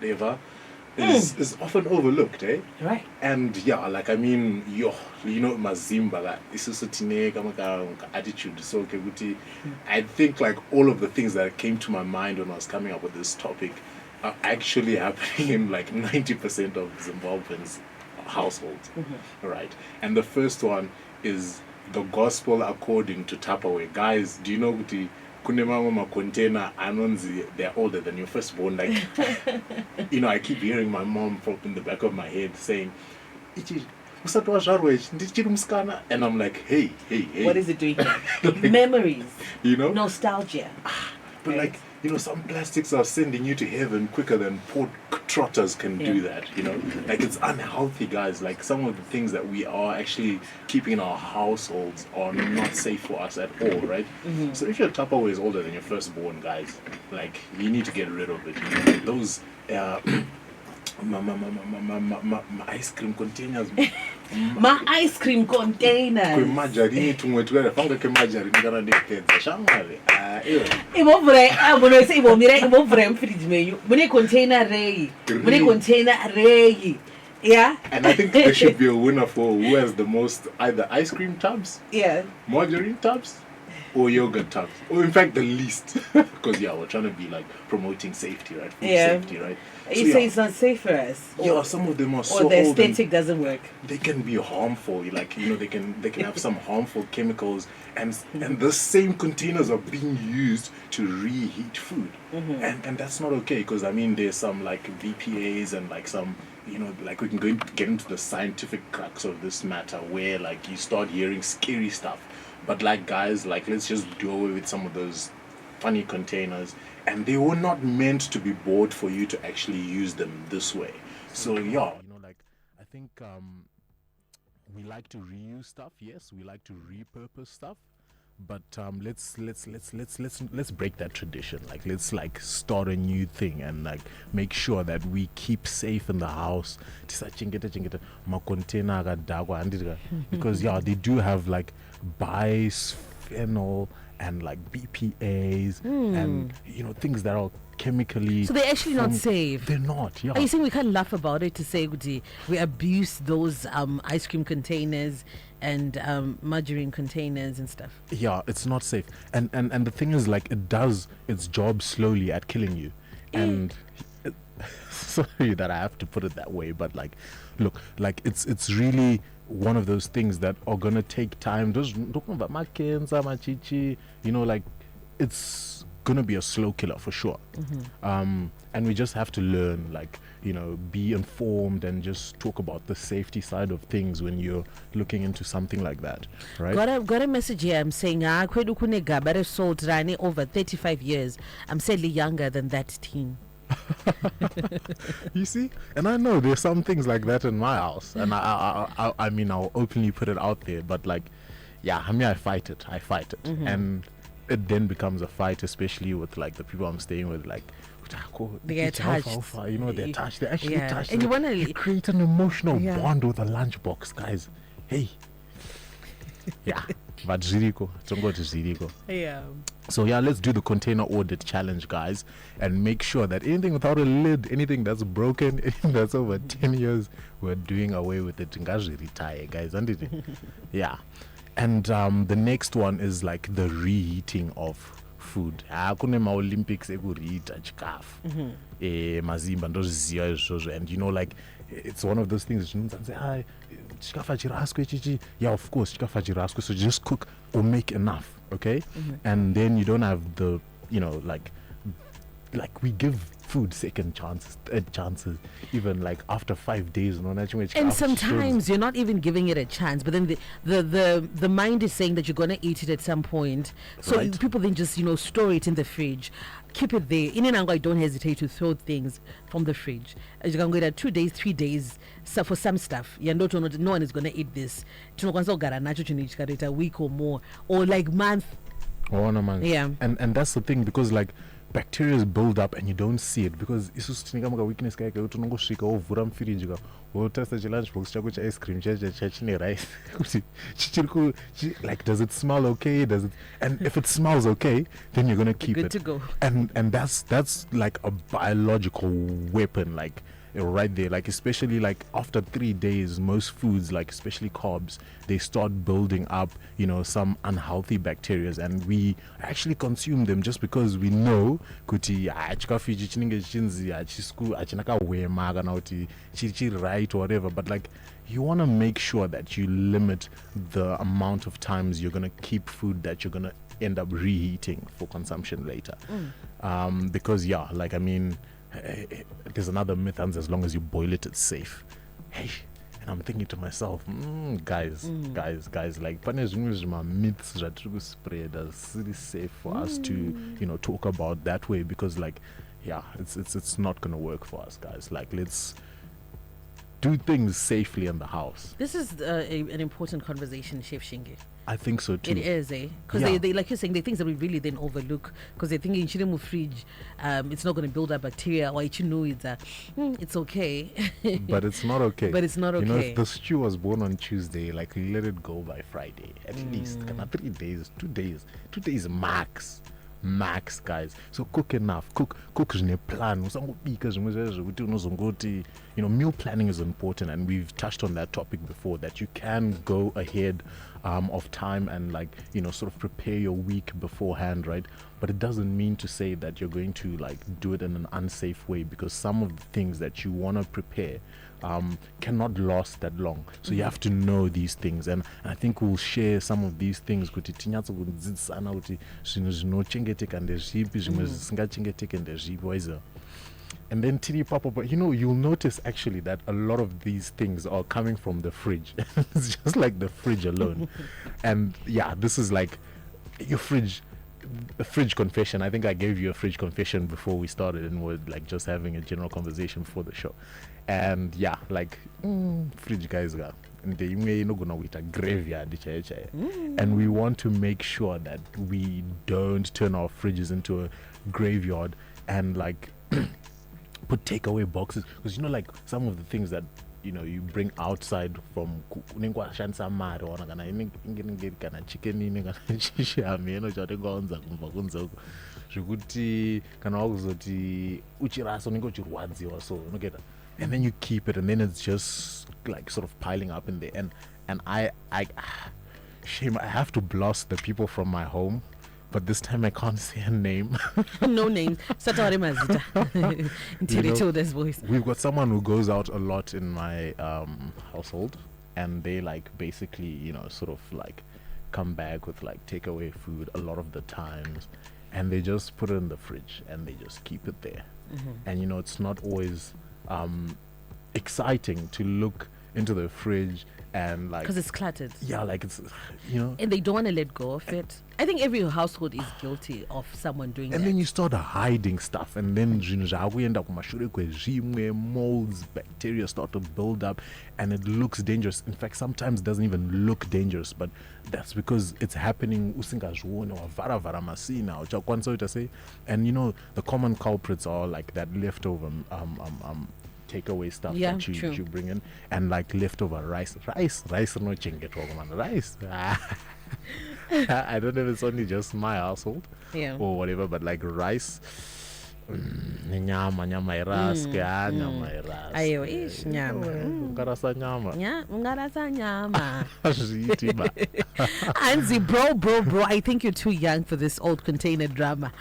whatever is often overlooked, eh? Right. And yeah, like I mean, mazimba like isusutine kama attitude. So okay, I think like all of the things that came to my mind when I was coming up with this topic are actually happening in like 90% of Zimbabweans households. Right. And the first one is the gospel according to Tupperware. Guys, do you know the kunemama container anonzi, they're older than your firstborn? Like I keep hearing my mom from in the back of my head saying, "Ichi usati wazvarwa ichi ndichiri musikana," and I'm like, hey. What is it doing here? Like, Memories. Nostalgia. But right. Some plastics are sending you to heaven quicker than port trotters can do that, Like, it's unhealthy, guys. Like, some of the things that we are actually keeping in our households are not safe for us at all, right? So if your Tupperware is older than your firstborn, guys, like, you need to get rid of it. Those my ice cream containers. My ice cream containers. Majarini tumwe tukare fanga ke majarini kana ndiketsa shamwari. Imovre fridge menu. Mune container ray. Mune container ray. Yeah. And I think there should be a winner for who has the most either ice cream tubs, margarine tubs, or yogurt tubs, or in fact the least, because we're trying to be like promoting safety, right? Food safety, right? You say it's not safe for us. Some of them are so old. Or the aesthetic doesn't work. They can be harmful. Like they can have some harmful chemicals, and the same containers are being used to reheat food, and that's not okay. Because I mean, there's some like VPAs and like some. Like we can get into the scientific crux of this matter where like you start hearing scary stuff. But like guys, like let's just do away with some of those funny containers. And they were not meant to be bought for you to actually use them this way. So yeah. I think we like to reuse stuff, yes, we like to repurpose stuff. But let's break that tradition. Like let's start a new thing and like make sure that we keep safe in the house. Because they do have like bisphenol and like BPAs and things that are chemically. So they're actually not safe. They're not. Yeah. Are you saying we can't laugh about it to say we abuse those ice cream containers and margarine containers and stuff? Yeah, it's not safe. And the thing is, like, it does its job slowly at killing you. And sorry that I have to put it that way, but like, look, like it's really one of those things that are gonna take time. Just talking about like it's gonna be a slow killer for sure. And we just have to learn, like, be informed and just talk about the safety side of things when you're looking into something like that, right? Got a message here. I'm saying kwedu kune gaba sold rani over 35 years. I'm sadly younger than that teen. You see, and I know there's some things like that in my house, and I mean I'll openly put it out there, but like, yeah, I mean I fight it, and it then becomes a fight, especially with like the people I'm staying with, like they get touched. They're touched. They're actually touched. And you create an emotional bond with a lunchbox, guys. Hey. Yeah. But Ziriko. Yeah. So yeah, let's do the container audit challenge, guys, and make sure that anything without a lid, anything that's broken, anything that's over 10 years, we're doing away with it. Retire, guys. Yeah. And the next one is like the reheating of food. Olympics mazimba ndoziziya, and like it's one of those things. Yeah, of course, so just cook or make enough, okay? And then you don't have the like we give food second chances, third chances, even like after 5 days. And sometimes you're not even giving it a chance, but then the mind is saying that you're gonna eat it at some point. So people then just store it in the fridge, keep it there. In Angola, I don't hesitate to throw things from the fridge. As you can go there 2 days, 3 days. So for some stuff, no one is gonna eat this. A week or more, or like month. Or 1 month. Yeah. And that's the thing, because like bacteria build up and you don't see it because isusu tinika muka weakness kayake kuti unongosvika wovhura mufiriji ka wotasta chilunchbox chako cha ice cream chine rice kuti like does it smell okay, does it, and if it smells okay then you're going to keep Good it to go. and that's like a biological weapon, like right there, like especially like after 3 days most foods, like especially carbs, they start building up, you know, some unhealthy bacteria, and we actually consume them just because we know kuti chikafu chinenge chinzi achisku achinaka wema kana kuti chiri right or whatever, but like you want to make sure that you limit the amount of times you're going to keep food that you're going to end up reheating for consumption later. Because yeah, like I mean, there's another myth, and as long as you boil it, it's safe. Hey, and I'm thinking to myself, guys, like my myths that you spread as really safe for us to, you know, talk about that way, because like, yeah, it's not gonna work for us, guys. Like, let's do things safely in the house. This is an important conversation, Chef Shinge. I think so too. It is, because they like you're saying, the things that we really then overlook, because they're thinking in fridge, it's not going to build up bacteria, or it's okay. But it's not okay. But it's not okay. You know, if the stew was born on Tuesday, like let it go by Friday at least. 3 days, 2 days, 2 days max, guys. So cook enough, cook in a plan. You know, meal planning is important, and we've touched on that topic before, that you can go ahead of time and, like, you know, sort of prepare your week beforehand, right? But it doesn't mean to say that you're going to like do it in an unsafe way, because some of the things that you want to prepare cannot last that long. So you have to know these things, and I think we'll share some of these things. And then tiri papa, but you know, you'll notice actually that a lot of these things are coming from the fridge. It's just like the fridge alone. And yeah, this is like your fridge, a fridge confession. I think I gave you a fridge confession before we started, and we're like just having a general conversation before the show. And yeah, like fridge guys got a graveyard, and we want to make sure that we don't turn our fridges into a graveyard and like put takeaway boxes, because you know, like some of the things that, you know, you bring outside from and then you keep it, and then it's just like sort of piling up in there, and I shame, I have to blast the people from my home, but this time I can't say a name. No names. Until this voice. We've got someone who goes out a lot in my household, and they like basically, you know, sort of like come back with like takeaway food a lot of the times, and they just put it in the fridge and they just keep it there. And you know, it's not always exciting to look into the fridge and like, because it's cluttered. Yeah, like it's, you know, and they don't want to let go of it. I think every household is guilty of someone doing that. And then you start hiding stuff, and then molds, bacteria start to build up, and it looks dangerous. In fact, sometimes it doesn't even look dangerous, but that's because it's happening. And you know, the common culprits are like that leftover takeaway stuff that you bring in, and like leftover rice no chinget man, rice. I don't know if it's only just my household or whatever, but like rice, nyama iraska, nyama iraska. Ayo ish nyama. Ungarasa nyama. Ungarasa nyama. Anzi, bro, I think you're too young for this old container drama.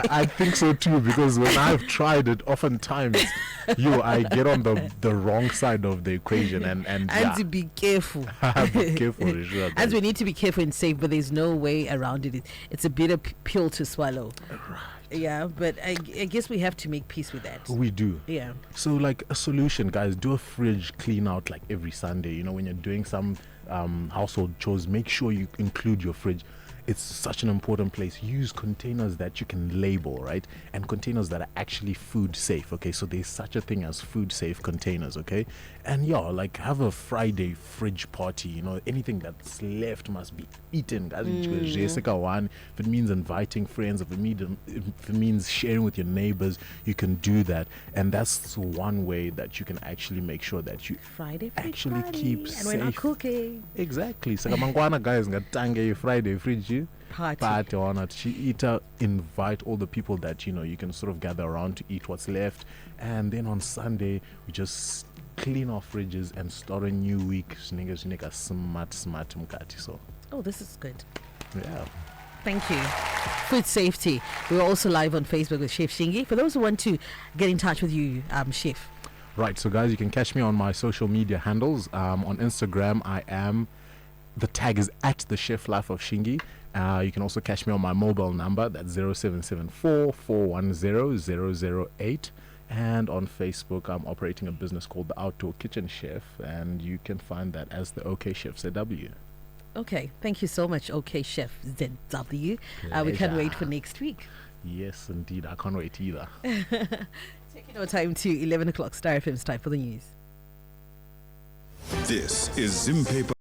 I think so too, because when I've tried it, oftentimes I get on the wrong side of the equation, and Anzi, be careful. Be careful, sure, as we need to be careful and safe, but there's no way around it. It's a bitter pill to swallow. Right. Yeah, but I guess we have to make peace with that. We do. Yeah. So like a solution, guys, do a fridge clean out like every Sunday. You know, when you're doing some household chores, make sure you include your fridge. it's such an important place. Use containers that you can label, right? And containers that are actually food safe, okay? So there's such a thing as food safe containers, okay? And yeah, like have a Friday fridge party, you know, anything that's left must be eaten. If it means inviting friends, if it means sharing with your neighbors, you can do that. And that's one way that you can actually make sure that you Friday actually party, keep and safe. we're not cooking. Exactly. So mangwana guys ngatange Friday fridge Party. or not. Invite all the people that you can sort of gather around to eat what's left, and then on Sunday we just clean our fridges and start a new week. Smart mkati. So This is good. yeah. Thank you. Food safety. We're also live on Facebook with Chef Shingi. For those who want to get in touch with you, Chef. Right, so guys, you can catch me on my social media handles. On Instagram, the tag is at the Chef Life of Shingi. You can also catch me on my mobile number, that's 0774 410 008. And on Facebook, I'm operating a business called the Outdoor Kitchen Chef, and you can find that as the OK Chef ZW. Okay, thank you so much, OK Chef ZW. We can't wait for next week. Yes, indeed. I can't wait either. Taking our time to 11 o'clock, Star FM's time for the news. This is Zim Paper.